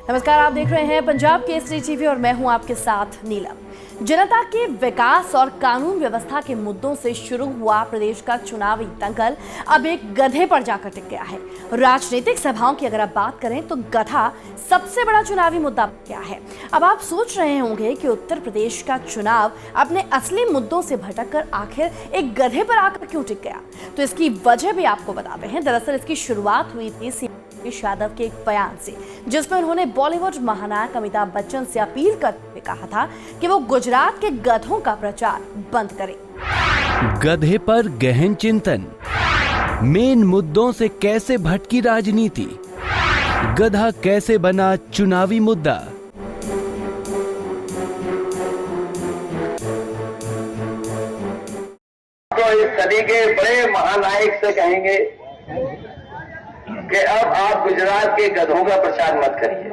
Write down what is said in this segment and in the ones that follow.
नमस्कार, आप देख रहे हैं पंजाब केसरी टीवी और मैं हूं आपके साथ नीलम। जनता के विकास और कानून व्यवस्था के मुद्दों से शुरू हुआ प्रदेश का चुनावी दंगल अब एक गधे पर जाकर टिक गया है। राजनीतिक सभाओं की अगर आप बात करें तो गधा सबसे बड़ा चुनावी मुद्दा क्या है। अब आप सोच रहे होंगे कि उत्तर प्रदेश का चुनाव अपने असली मुद्दों से भटककर आखिर एक गधे पर आकर क्यों टिक गया, तो इसकी वजह भी आपको बताते हैं। दरअसल इसकी शुरुआत हुई थी यादव के एक बयान से, जिसमें उन्होंने बॉलीवुड महानायक अमिताभ बच्चन से अपील करते हुए कहा था कि वो गुजरात के गधों का प्रचार बंद करें। गधे पर गहन चिंतन, मेन मुद्दों से कैसे भटकी राजनीति, गधा कैसे बना चुनावी मुद्दा। तो इस सदी के बड़े महानायक से कहेंगे कि अब आप गुजरात के गधों का प्रचार मत करिए।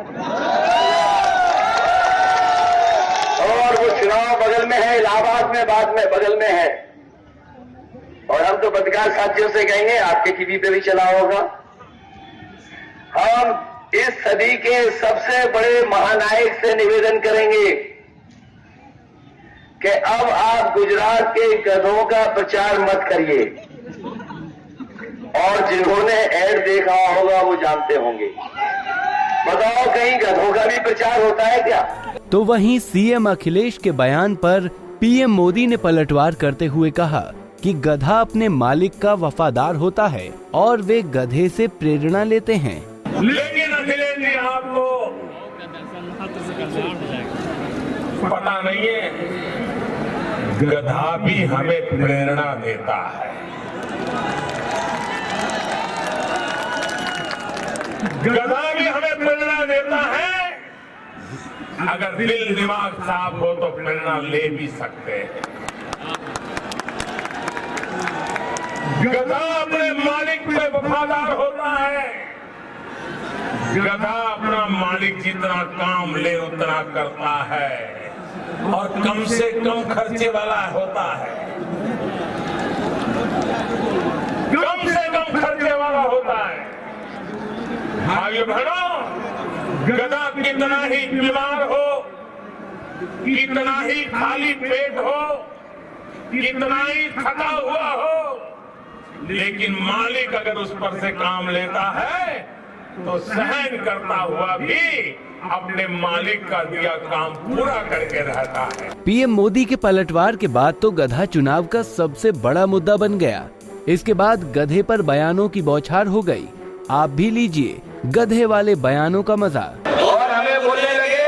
और वो चुनाव बगल में है, इलाहाबाद में, बाद में बगल में है। और हम तो पत्रकार साथियों से कहेंगे, आपके टीवी पे भी चला होगा, हम इस सदी के सबसे बड़े महानायक से निवेदन करेंगे कि अब आप गुजरात के गधों का प्रचार मत करिए। और जिन्होंने ऐड देखा होगा वो जानते होंगे। बताओ, कहीं गधों का भी प्रचार होता है क्या? तो वहीं सीएम अखिलेश के बयान पर पीएम मोदी ने पलटवार करते हुए कहा कि गधा अपने मालिक का वफादार होता है और वे गधे से प्रेरणा लेते हैं। लेकिन अखिलेश जी, आपको पता नहीं है, गधा भी हमें प्रेरणा देता है। गधा भी हमें प्रेरणा देता है। अगर दिल दिमाग साफ हो तो प्रेरणा ले भी सकते हैं। गधा अपने मालिक पे वफादार होता है। गधा अपना मालिक जितना काम ले उतना करता है और कम से कम खर्चे वाला होता है। कम से कम खर्चे वाला होता है। भाइयों बहनों, गधा कितना ही बीमार हो, कितना ही खाली पेट हो, कितना ही थका हुआ हो, लेकिन मालिक अगर उस पर से काम लेता है तो सहन करता हुआ भी अपने मालिक का दिया काम पूरा करके रहता है। पीएम मोदी के पलटवार के बाद तो गधा चुनाव का सबसे बड़ा मुद्दा बन गया। इसके बाद गधे पर बयानों की बौछार हो गई। आप भी लीजिए गधे वाले बयानों का मजा। और हमें बोलने लगे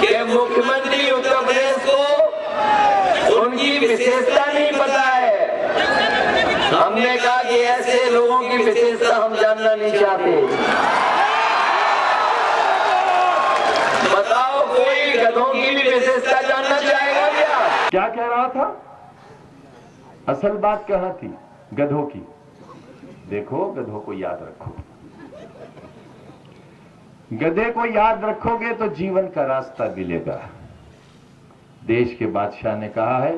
कि मुख्यमंत्री उत्तर प्रदेश को उनकी विशेषता नहीं पता है। हमने कहा कि ऐसे लोगों की विशेषता हम जानना नहीं चाहते। बताओ, कोई गधों की भी विशेषता जानना चाहेगा क्या? क्या कह रहा था? असल बात कहाँ थी? गधों की। देखो, गधों को याद रखो। गधे को याद रखोगे तो जीवन का रास्ता मिलेगा। देश के बादशाह ने कहा है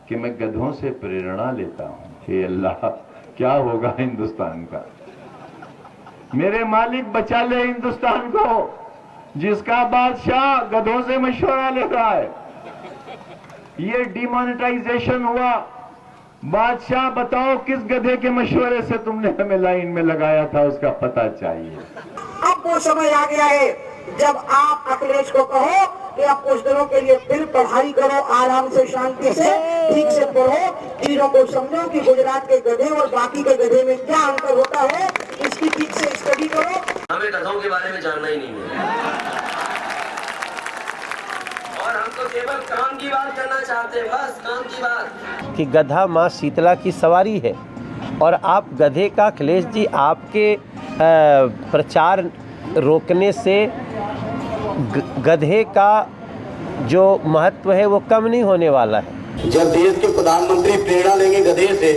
कि मैं गधों से प्रेरणा लेता हूं। हे अल्लाह, क्या होगा हिंदुस्तान का? मेरे मालिक बचा ले हिंदुस्तान को, जिसका बादशाह गधों से मशवरा ले रहा है। ये डिमोनेटाइजेशन हुआ। बादशाह, बताओ किस गधे के मशवरे से तुमने हमें लाइन में लगाया था, उसका पता चाहिए। अब वो समय आ गया है जब आप अखिलेश को कहो कि आप कुछ दिनों के लिए फिर पढ़ाई करो, आराम से, शांति से, ठीक से पढ़ो, चीजों को समझो कि गुजरात के गधे और बाकी के गधे में क्या अंतर होता है, इसकी ठीक से स्टडी करो। हमें गधों के बारे में जानना ही नहीं है और हम तो केवल काम की बात करना चाहते हैं, बस काम की बात। कि गधा माँ शीतला की सवारी है और आप गधे का, अखिलेश जी, आपके प्रचार रोकने से गधे का जो महत्व है वो कम नहीं होने वाला है। जब देश के प्रधानमंत्री प्रेरणा लेंगे गधे से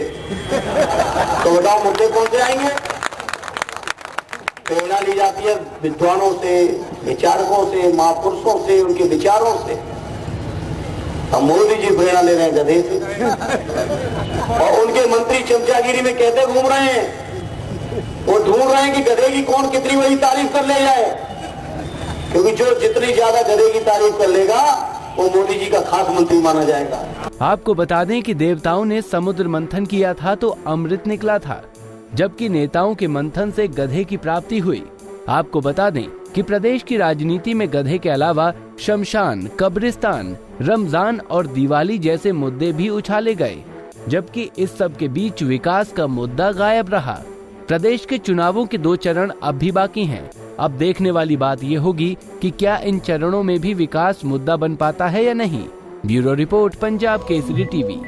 तो बताओ मुद्दे कौन से आएंगे? प्रेरणा ली जाती है विद्वानों से, विचारकों से, महापुरुषों से, उनके विचारों से। अब मोदी जी प्रेरणा ले रहे हैं गधे से और उनके मंत्री चमचागिरी में कहते घूम रहे हैं। वो ढूंढ रहे हैं कि गधे की कौन कितनी बड़ी तारीफ कर ले जाए। क्योंकि जो जितनी ज्यादा गधे की तारीफ कर लेगा वो मोदी जी का खास मंत्री माना जाएगा। आपको बता दें कि देवताओं ने समुद्र मंथन किया था तो अमृत निकला था, जबकि नेताओं के मंथन से गधे की प्राप्ति हुई। आपको बता दें कि प्रदेश की राजनीति में गधे के अलावा शमशान, कब्रिस्तान, रमजान और दिवाली जैसे मुद्दे भी उछाले गए, जबकि इस सब के बीच विकास का मुद्दा गायब रहा। प्रदेश के चुनावों के 2 चरण अब भी बाकी हैं। अब देखने वाली बात ये होगी कि क्या इन चरणों में भी विकास मुद्दा बन पाता है या नहीं। Bureau report, Punjab Kesari TV.